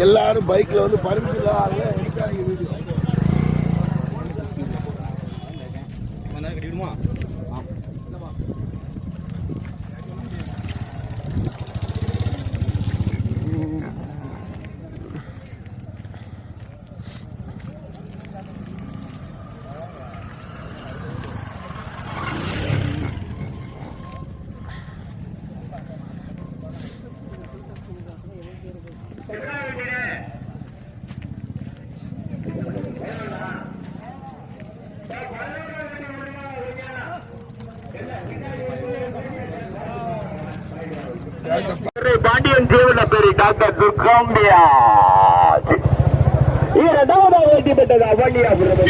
எல்லாரும் பைக்ல வந்து பர்மிஷன் எடுத்தாங்க வீடியோ கட்டிடுமா பாண்டியன் ஜீவன பேரி டாக்டர் துர்காம்பியா இரண்டாவதாக வெற்றி பெற்றது அவனியாபுரம்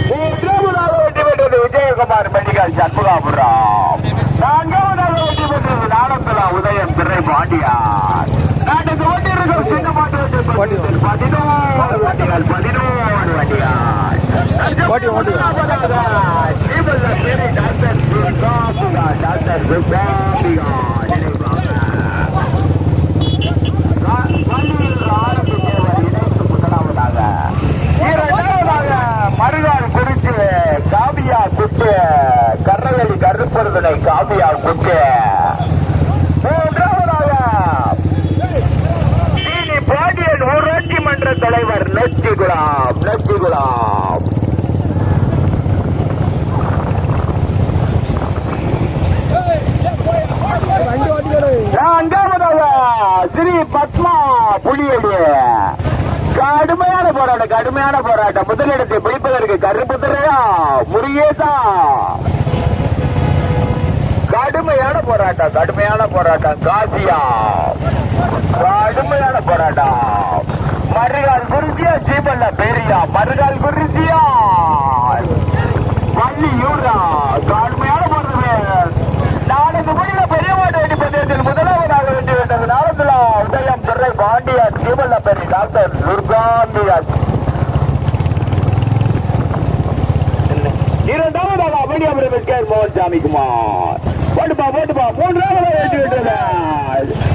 மூன்றாவதாக வெற்றி பெற்றது விஜயகுமார் மெடிக்கல் சண்முகாபுரம் நான்காவதாக வெற்றி பெற்றது நாளந்தலா உதயம் திரை பாண்டியார் நாட்டுக்கு ஓட்டியிருக்கும் சின்ன மாட்டு 11 வண்டிகள் 11 வண்டிகள் மறுநாள் குறித்து காவியா குட்டு கரவெளி கருப்பருதனை காவியா குட்டு மூன்றாவதாக பாண்டியன் ஊராட்சி மன்ற தலைவர் நெச்சிகுலாம் நான்காவதாக ஸ்ரீ பத்மா புலியடி கடுமையான போராட்டம் முதலிடத்தை பிடிப்பதற்கு கருப்புத்திரையா முருகேசா கடுமையான போராட்டம் காசியா கடுமையான போராட்டம் மறுகால் குறிச்சியா சீபல்ல பெரியா மறுகால் குறிச்சியா பள்ளி யூரா கடுமையான போராட்டம் நாளைக்கு முடியல பெரிய மாட்டு வெட்டி பந்தயத்தில் முதலாவதாக வெற்றி பெற்றது நாளந்தலா உதயம் துறை பாண்டியன் சீபல்ல பெரிய டாக்டர் துர்காம்பியாஸ் இரண்டாவதாக அவனியாபுரம் எஸ்கேஆர் மோகன் சாமிக்குமார் போட்டுப்பா மூன்றாவதாக வெற்றி பெற்றது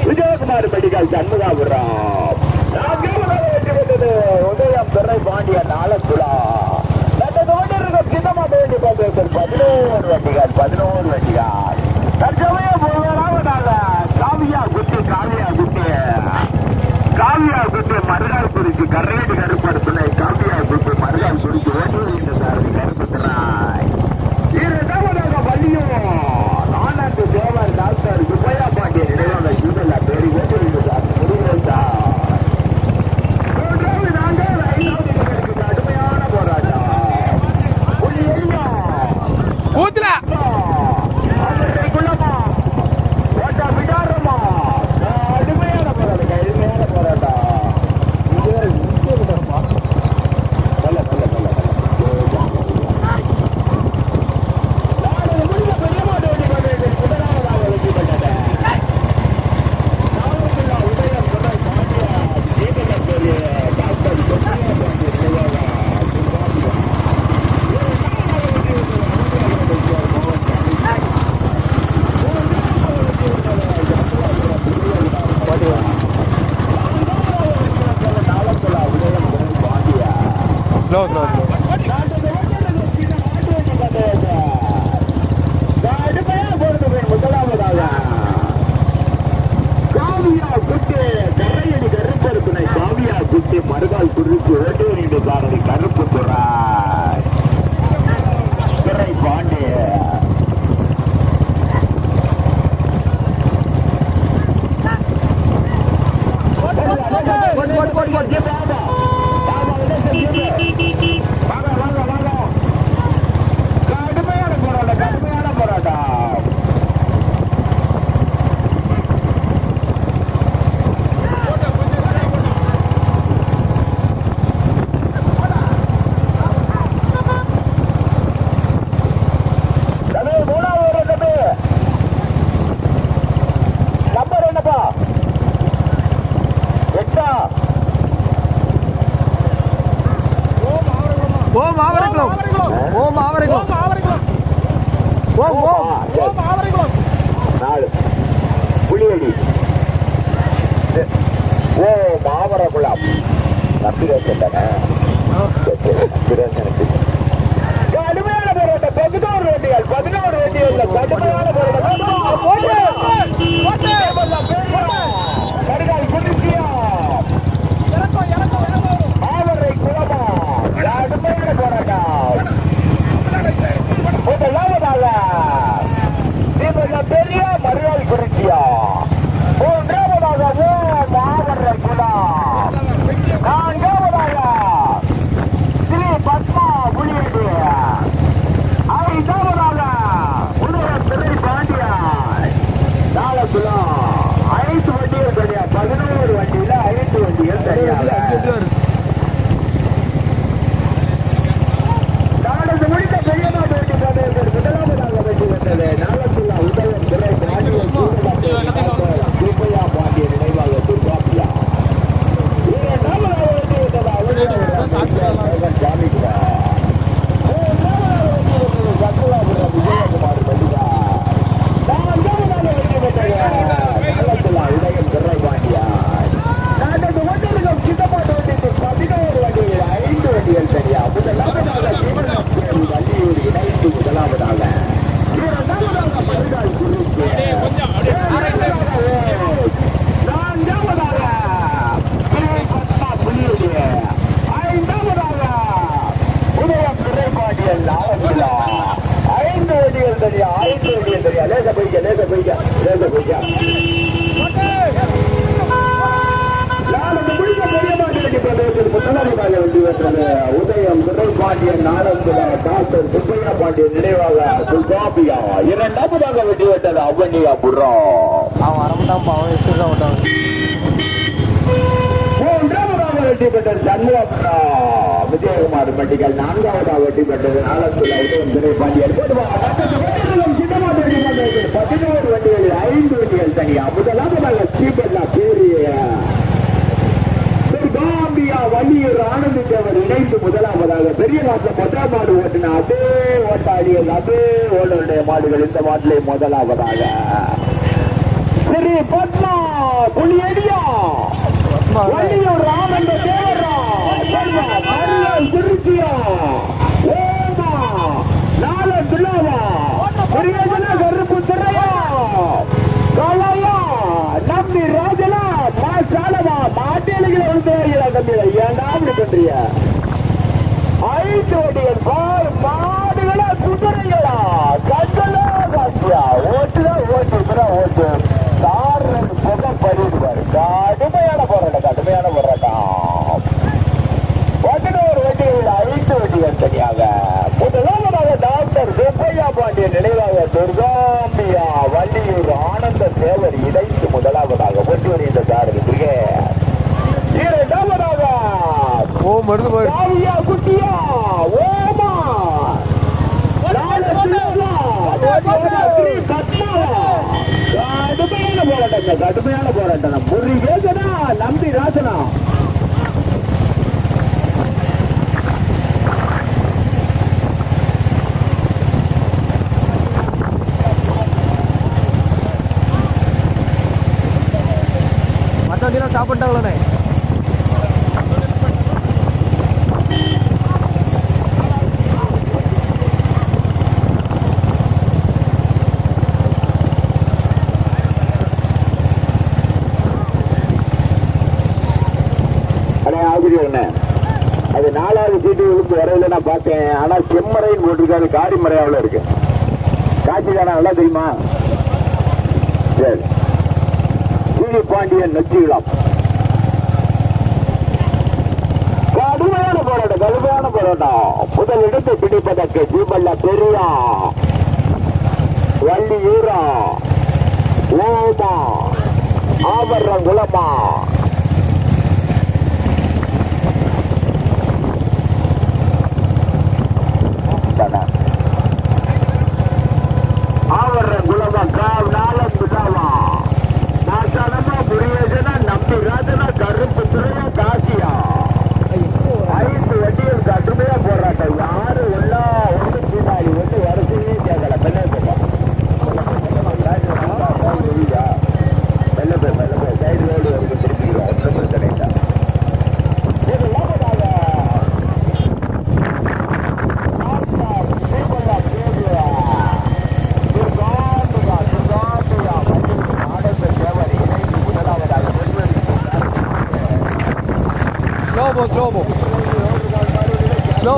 விஜயகுமார் மெடிக்கல் சண்முகாபுரம் நான்காவதாக வெற்றி பெற்றது உதயம் துறை பாண்டியன் நாளந்துலா சின்னமாட்ட வேண்டி பந்தயத்தில் 11 வண்டிகள் தற்சமயம் முதலாவதாக காவியா குட்டு மறுநாள் குறித்து கரையடி கருப்படுத்தினை காவியா குட்டு மறுநாள் குறித்து ஓட்டி வருகின்ற கருப்பத்தினாய் இரண்டாவதாக வள்ளியும் நானாட்டு தேவர் டாக்டர் சுப்பையா பாண்டியன் இடையிலான சூழலா பேரி ஓட்டி வருகிறார் மூன்றாவது நான்காவது ஐந்தாவது கடுமையான போராட்டம் ஊத்துல மறுகால் குறித்து ஓட்டு வருகின்ற கருப்பு துறை பாண்டிய கடுமையான போராட்டம் புலியடி ஓ மாவரகுளம் நம்பிரேசன் தானே நம்பிரேசனுக்கு கடுமையான போராட்டம் 11 வண்டிகள் 11 வண்டிகள் கடுமையான கடுகால் குடிசியா ஆவரை குளமா கடுமையான போராட்டம் முதலாவதாக பெரிய மறுநாள் குறிச்சியா மூன்றாவதாக மாவரை குளம் நான்காவதாக ஸ்ரீ பத்மா புலியடி ஐந்தாவதாக உதய திரை பாண்டியா நாளக்குளா 5 வண்டிகள் தனியா 11 வண்டியில 5 வண்டிகள் தனியாக நாளது முடிந்த பெரியநாடு வெட்டி போட்டது முதலாவதாக வெற்றி பெற்றது நாளக்குளா உதயம் திரை பாண்டியா பாண்டிய நினைவாக துர்காப்பியா விஜயகுமார் பண்டிகா உதயம் திரை பாண்டியா நாட்டது ஒன்றிலும் சித்தப்பாட்டு வண்டிக்கு 11 வண்டிகள் 5 வண்டிகள் சரியா முதலாவதாக வள்ளியூர் இணைந்து முதலாவதாக மறுநாள் குறித்து நான்காவதாக பத்மா புலியூர் ஐந்தாவதாக உதயம் திரைப்பாட்டியல் 5 வண்டிகள் சரியா 5 வண்டிகள் சரியா லேச போய்க்க முதலாவதாக வெற்றி பெற்றது உதயம் திரைப்பாண்டியன் நாளந்துலா டாக்டர் சுப்பையா பாண்டியன் நினைவாக துர்காபியா இரண்டாவதாக வெற்றி பெற்றது அவனியா புறம் மூன்றாவதாக வெற்றி பெற்றது சண்முகா விஜயகுமார் பண்டிகள் நான்காவதாக வெற்றி பெற்றது நாளந்துலா உதயம் திரைப்பாண்டியன் 11 வண்டிகள் 5 வண்டிகள் தனியா முதலாவதாக ஸ்ரீபல்லா பேரிய துர்காம்பியா வள்ளியூர் ஆனந்த் தேவர் இணைந்து முதலாவதாக பெரிய மாட்டில் மொத்த மாடு ஓட்டின அதே ஓட்டாளிகள் அதே ஓடருடைய மாடுகள் இந்த மாட்டிலே முதலாவதாக ஸ்ரீ பத்மா புலியடியா வள்ளியூர் ஆனந்த தேவரா திருச்சியா ஓமா நாள துலாவா பெரியஜன கருப்பு திரையா கலையா நம்பி ராஜனா மாசாலமா மாட்டேலிகளை வந்து தம்பி ஏன்டா அப்படி பண்றிய 5 வண்டிகள் பார் மாடுகளா குதிரைகளா கண்டலா காட்டியா ஓட்டுதான் ஓட்டு காரண புகை பறிடுவாரு கடுமையான போராட்டம் 11 வண்டிகள் 5 வண்டிகள் தனியாக முதலாவதாக டாக்டர் சுப்பையா பாண்டியன் நினைவாக துர்காம்பியா வள்ளியூர் ஆனந்த தேவர் இணைத்து முதலாவதாக ஒட்டி வருகின்ற சாரதி இரண்டாவதாக குட்டியா ஓமா கடுமையான போராட்டம் முருகேசனா நம்பி ராசனா சாப்பிட்டாங்களே அது 4வது சீட்டு வரையில நான் பார்த்தேன். ஆனா செம்மறைன்னு போட்டிருக்காது, காடி மறையாவில் இருக்கு. காட்சி தானே நல்லா தெரியுமா? சரி, சீனி பாண்டியன் நச்சிகுளம். கடுமையான போராட்டம். முதல் இடத்தை பிடிப்பதற்கு சீமல்ல பெரியா வள்ளியூரா ஓமா ஆவரங்குளமா ஆவரங்குளமா காவ் நாளந்துடாவா மாசானமா புரியேஜனா நம்பி ராஜனா கருப்பு துறையா காசியா 5 வண்டியில் கடுமையா போராட்டம். யாரு ஒன்னா ஒன்று பின்னாடி வந்து வரிசையே கேட்கல. மெல்ல போய் சைடு ரோடு வருது.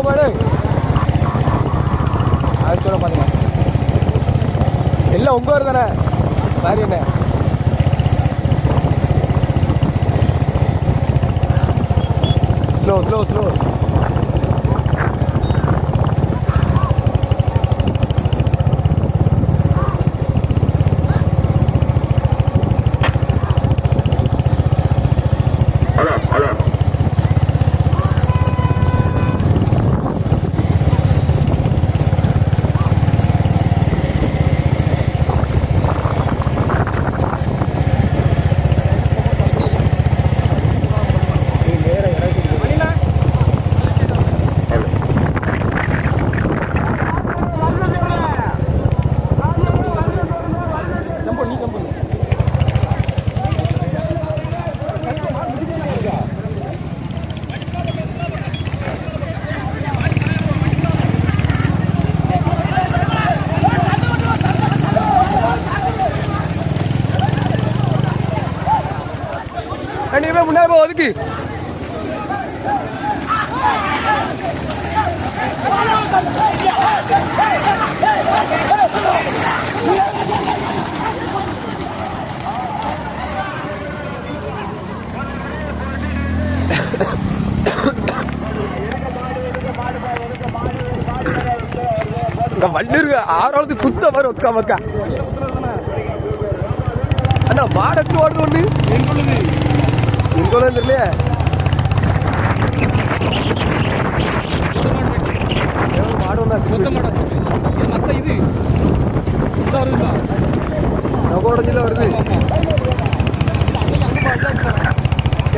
மாடு அது சொல்ல பாருங்க எல்லாம் உங்க ஊர் தானே மாதிரி என்ன ஸ்லோ ஸ்லோ ஸ்லோ நீவே முன்னாடி போ ஒதுக்கு வள்ளிருக்க ஆறாவது குத்த மாதிரி ஒக்கா மக்கா அண்ணா மாடத்து ஓடுது ஒண்ணு எங்கோல தெரியலையே மாடு ஒண்ணா இது நகோடஞ்சில வருது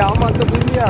ஆமா அந்த புரியா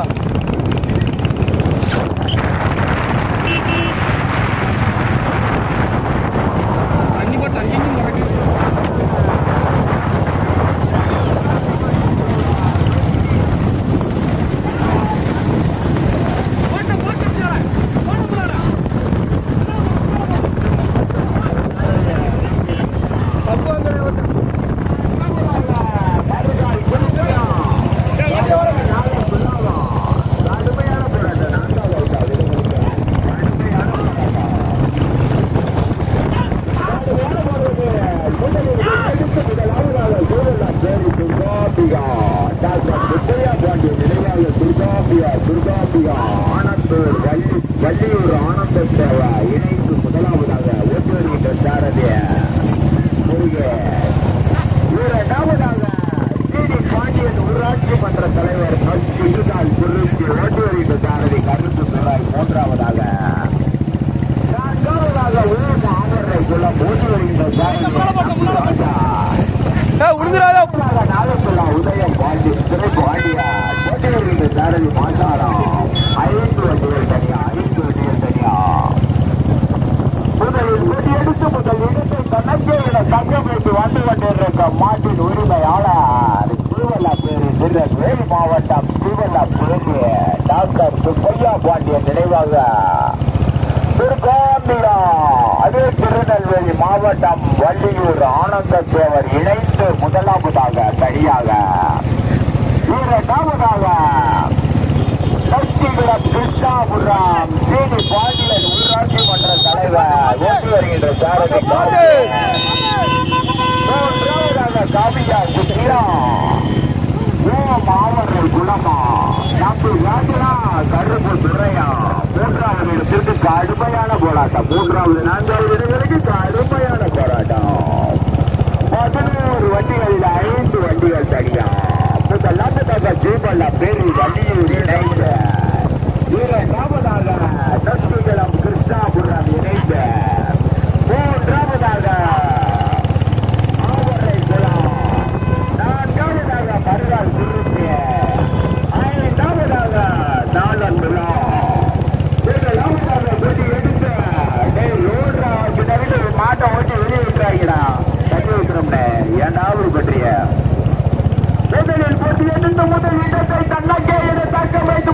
வள்ளியூர் ஆனந்த சேவா இணைந்து முதலாவதாக ஓட்டு வருகின்ற சாரதிய இரண்டாவதாக டிடி பாண்டியன் ஊராட்சி மன்ற தலைவர் இதுதான் குறித்து ஓட்டு வருகின்ற சாரதி கருத்து துறாய் மூன்றாவதாக நான்காவதாக ஊர் ஆவரை குளம் ஓட்டு வருகின்ற சாரதி ராஜா நாகப்புலா உதயம் பாண்டி சிறை பாண்டியா ஓட்டு வருகின்ற சாரதி மாசாரம் 5 வண்டிகள் தனியா 5 வண்டிகள் தனியா முதலில் எடுத்து முதல் இடத்தை தனக்கே என தங்கம் வைத்து வந்து கொண்டிருக்க மாட்டின் உரிமையாளர் திருநெல்வேலி மாவட்டம் திருவண்ணாமலை டாக்டர் சுப்பையா பாண்டியன் நினைவாக திருக்காம்பியா அதே திருநெல்வேலி மாவட்டம் வள்ளியூர் ஆனந்த தேவர் இணைந்து முதலாவதாக தனியாக இரண்டாவதாக லட்சுமிபுரம் கிருஷ்ணாபுரம் டிடி பாண்டியன் ஊராட்சி மன்ற தலைவர் ஓட்டி வருகின்ற சாரதி மூன்றாவதாக காவியா சுத்திரா மாவட்ட குணமா நம்பி ராஜா கருப்பு துறையா மூன்றாவது இடத்திற்கு கடுமையான போராட்டம் 3வது 4வது இடங்களுக்கு கடுமையான போராட்டம் 11 வண்டிகளில் 5 வண்டிகள் தனியா முதலாவதாக ஜீவல்லா பேரி வண்டியூர் இணைந்த இரண்டாவதாக லட்சுமிபுரம் கிருஷ்ணாபுரம் இணைந்த மூன்றாவதாக ஆவரை குளம் நான்காவதாக மறுநாள் குறிப்பிய 5வது நாளன் விழா முதலாவதாக கொடி எடுத்த ரோட்ரா மாட்டை ஓட்டி வெளியே விட்டுறாங்கடா தண்ணி வைக்கிறோம்ல ஏண்டாவது பற்றிய முதலில் போட்டி எடுத்து முதல் இடத்தை தன்னக்கே என தக்க வைத்து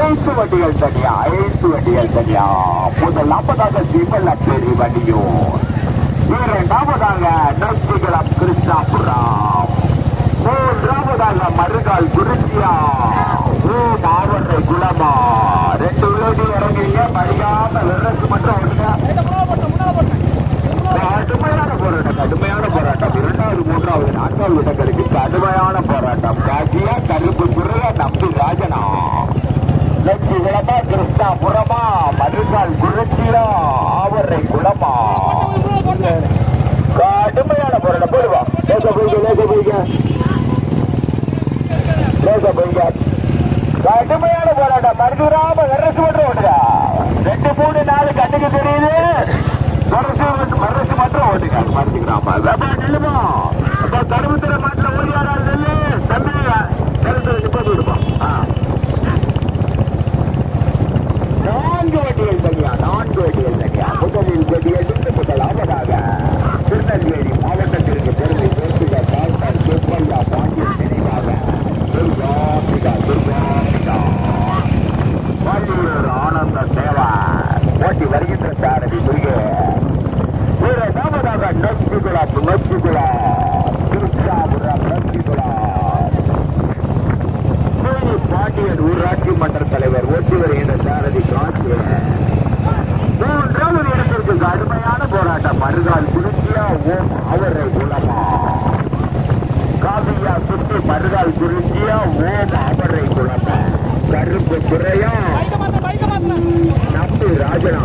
5 வண்டிகள் தனியா 5 வண்டிகள் தனியா. முதலாவதாக சிவலப்பேரி வண்டியும், இரண்டாவதாக நொச்சிகுளம் கிருஷ்ணாபுரம், மூன்றாவதாக மருகால் குறிச்சியா மாவட்ட குளமா. 2 உள்ளடி இறங்குறீங்க, படிக்காம வெள்ளக்கு மட்டும் கடுமையான போராட்டம், கடுமையான போராட்டம். 2வது 3வது 4வது இடங்களுக்கு கடுமையான போராட்டம். காட்சியா கருப்பு குறையா நம்பி ராஜனா, நெச்சி குளமா கிருஷ்ணாபுரமா, மருகால் குறிச்சியா ஆவரை குளமா. கடுமையான போராட்டம். போடுவா லேச போய்க கடுமையான போராட்டம். மருதுராம வெரசு மட்டும் ஓட்டுதா. 2 3 4 கண்ணுக்கு தெரியுது. மரசு மட்டும் ஓட்டுங்க. மருந்துக்கிறாம நில்லுமா கருவுத்திர மாட்டில் ஓடியாரா நெல்லு தம்பி கருத்து 30 விடுப்போம். 4 வண்டிகள் தனியா, 4 வண்டிகள் தனியா. முதலில் கொடியெடுத்து முதலாவதாக திருநெல்வேலி மாவட்டத்திற்கு பெருமை சேர்த்துள்ள டாக்டர் சுப்பையா பாண்டியன் நினைவாக ஆனந்த சேவா ஓட்டி வருகின்ற சாரதி முருகே. இரண்டாவதாக நொச்சிகுளம் கிருஷ்ணாபுரம் பாண்டியன் ஊராட்சி மன்ற தலைவர் ஓட்டி வருகின்ற சாரதி காட்சி. 3வது இடத்திற்கு கடுமையான போராட்டம். மருகால் குறிச்சியா ஓம் அவரை குளமா, காவியா சுற்றி மருகால் குறிச்சியா ஓம் அவரை குளமா, கருப்பு குறையா நம்பி ராஜனா.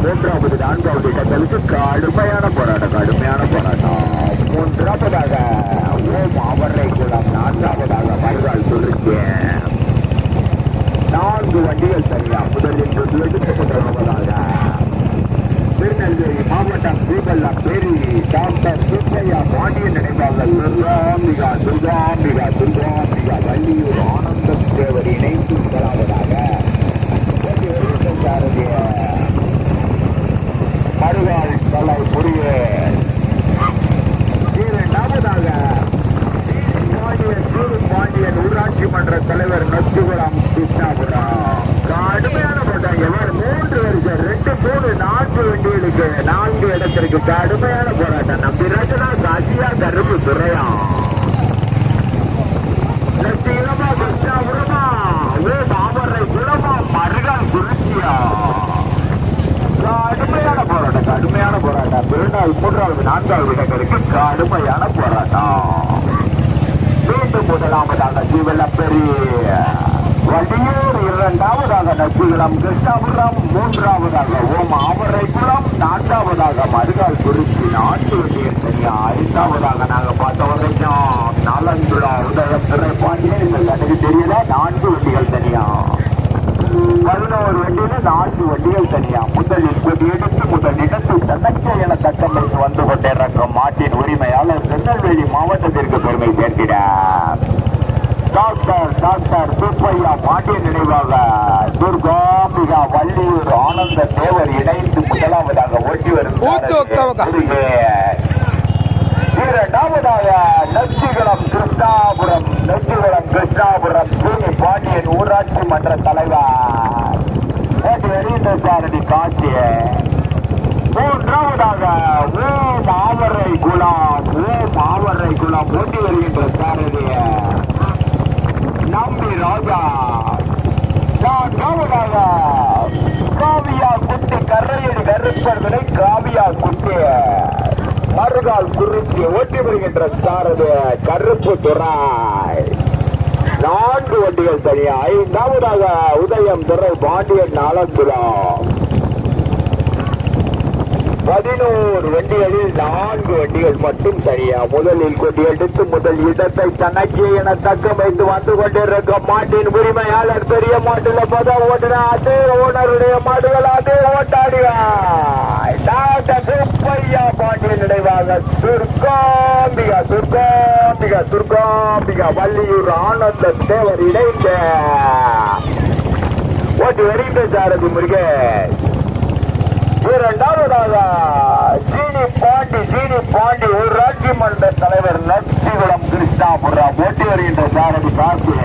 3வது 4வது இடங்களுக்கு கடுமையான போராட்டம், கடுமையான போராட்டம். 3வதாக ஓம் அவரை குளம், 4வதாக மருகால் குறிச்சி. 4 வண்டிகள் சரியா. முதலில் முதலாவதாக திருநெல்வேலி மாவட்டம் ஸ்ரீபெல்லாம்பேரி டாக்டர் சுப்பையா பாண்டியன் நினைவாக துர்காம்பிகா வள்ளியூர் ஆனந்த தேவர் இணைந்து முதலாவதாக மருகால் தலை புரிய. இரண்டாவதாக பாண்டியன் ஊராட்சி மன்ற தலைவர் நொச்சிகுளம் கிருஷ்ணாபுரம். கடுமையான போட்டாங்க. 3 வரிசை 2 3 4 வண்டிகளுக்கு 4 இடத்திற்கு கடுமையான போராட்டம். நம்பி ராஜனா, காசியா கருப்பு துறையா, நெச்சிகுளமா கிருஷ்ணாபுரமா தாமரை குளமா மருகால் குறிச்சியா. கடுமையான போராட்டம், கடுமையான போராட்டம். 2வது 3வது 4வது இடங்களுக்கு கடுமையான போராட்டம். மீண்டும் முதலாவதாக சிவலப்பேரி வண்டியூர், 2வதாக நொச்சிகுளம் கிருஷ்ணாபுரம், 3வதாக ஓம் ஆவரை குளம், 4வதாக மருகால் குறிச்சி. 4 வண்டிகள் தனியா. 5வதாக நாங்க பார்த்த வரைக்கும் நாலங்குளம் உதயம் துறை பாண்டியன். இந்த கண்ணுக்கு தெரியல. 4 வண்டிகள் தனியா. 11 வண்டியில 4 வண்டிகள் தனியா. முதலில் கொடியெடுத்து முதலிடத்து தன்னச்சை என தக்கமைத்து வந்து கொண்டிருக்கும் மாட்டின் உரிமையாளர் திருநெல்வேலி மாவட்டத்திற்கு பெருமை சேர்க்கிறார் டாக்டர் சுப்பையா பாண்டியன் நினைவாக துர்காம்பிகா வள்ளியூர் ஆனந்த தேவர் இணைந்து முதலாவதாக ஓட்டி வரும். 2வதாக நொச்சிகுளம் கிருஷ்ணாபுரம் பூமி பாண்டியன் ஊராட்சி மன்ற தலைவர் ஓட்டி வருகின்ற சாரதி காட்சி. 3வதாக ஓம் ஆவரை குளம் ஓட்டி வருகின்ற சாரதி நம்பி ராஜா. 4வதாக காவியா குட்டி கரையடி கருப்பர்களை காவியா குட்டி மருகால் குறிச்சி ஓட்டி வருகின்ற சாரதி கருப்பு துறை. 4 வண்டிகள் தனியா. 5வதாக உதயம் துறை பாண்டியன் நாலங்குளம். 11 வண்டிகளில் 4 வண்டிகள் மட்டும் தனியா. முதலில் கொடியெடுத்து முதல் இடத்தை தனக்கு என தக்கமைத்து வந்து கொண்டிருக்கும் மாட்டின் உரிமையாளர் பெரிய மாட்டுல ஓட்டின அதே ஓனருடைய மாடுகள் அதே ஓட்டாடிகள் டாக்டர் சுப்பையா பாண்டியன் நினைவாக துர்காம்பிகா வள்ளியூர் ஆனந்த தேவர் இணைந்த ஓட்டி வருகின்ற சாரதி முருகன். 2வதாக சீனி பாண்டி ஊராட்சி மன்ற தலைவர் நொச்சிகுளம் கிருஷ்ணாபுரம் ஓட்டி வருகின்ற சாரதி காசு.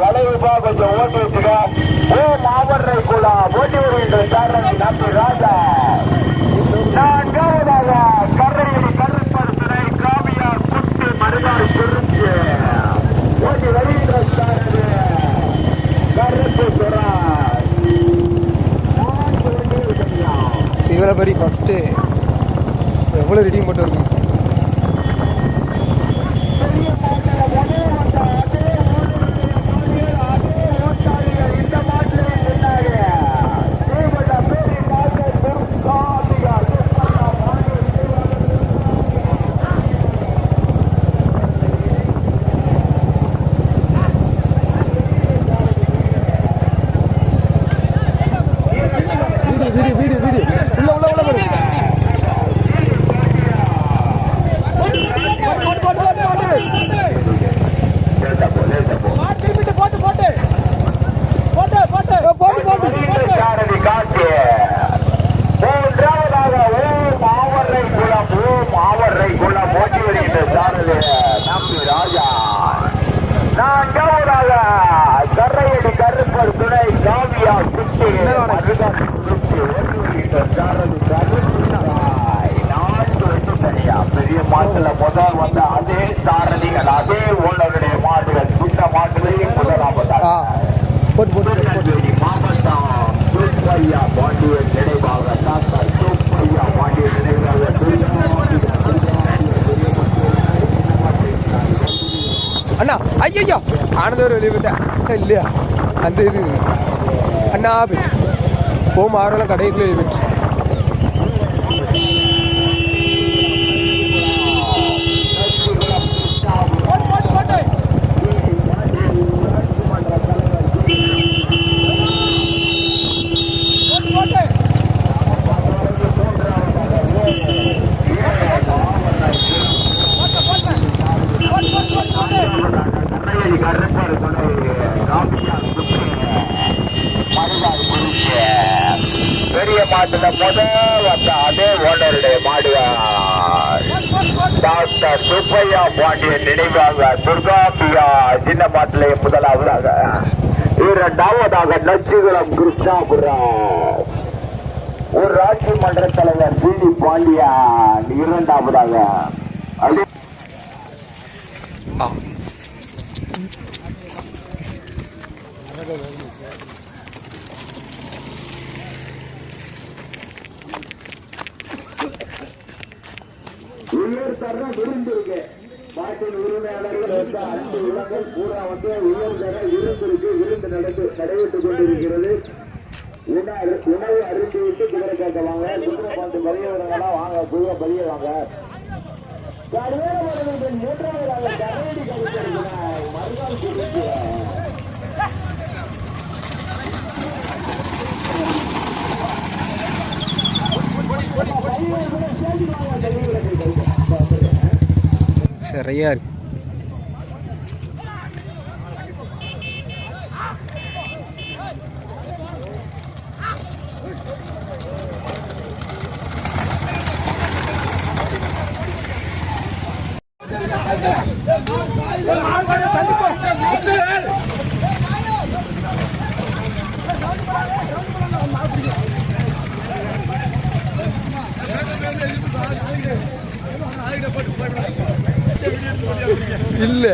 வளைவுப்பா கொஞ்சம் ஓட்டி வச்சுக்க. ஓ மாவரை குலா ஓட்டி வருகின்ற சாரணி நம்பி ராஜா. நான்காவதாக கரையடி கருப்பரசனை காவியா குட்டி மறுநாள் குறிச்சு ஓட்டி வருகின்ற சாரணி கருப்பு சுராஜ். சிவரபரி ஃபஸ்ட்டு எவ்வளோ ரெடியும் போட்டு இருக்கு. கரையடி கருப்பர் துணை காவியா குட்டி பெரிய மாட்டுல முதல் வந்த அதே சாரதிகள் அதே ஓனருடைய மாடுகள் சுட்ட மாட்டுலையும் முதலாவதாக மாவட்டம் சூப்பையா பாண்டியன் நினைவாக டாக்டர் சூப்பையா பாண்டியன் நினைவாக அண்ணா ஐயோ ஆனந்தவர் வெளியே போயிட்டேன் இல்லையா அந்த இது அண்ணா போகும் ஆரோலாம் கடைசியில் வெளியே போயிட்டு பெரிய மாட்டுல முதல் வந்த அதே ஓனருடைய மாடுகள் டாக்டர் சுப்பையா பாண்டியன் நினைவாக துர்காபியா சின்ன மாட்டிலே முதலாவதாக. இரண்டாவதாக நச்சுகுளம் கிருஷ்ணாபுரம் ஊராட்சி மன்ற தலைவர் ஜி பாண்டியன் இரண்டாவதாக. உயர்தர விருந்திருக்கு மாட்டின் உரிமையாளர்கள் வந்து 5 உள்ளங்கள் பூரா வந்து உயர்தர விருந்திருக்கு விருந்து நடைபெற்றுக் கொண்டிருக்கிறது. உணவு அருந்தி விட்டு குதிரை கேட்க வாங்க. குதிரை பார்த்து பெரியவர்களா வாங்க, குதிரை பெரிய வாங்க. மூன்றாவதாக கரையடி கருப்பர் மறுநாள் குறித்து சரியா இருக்கு. இல்லை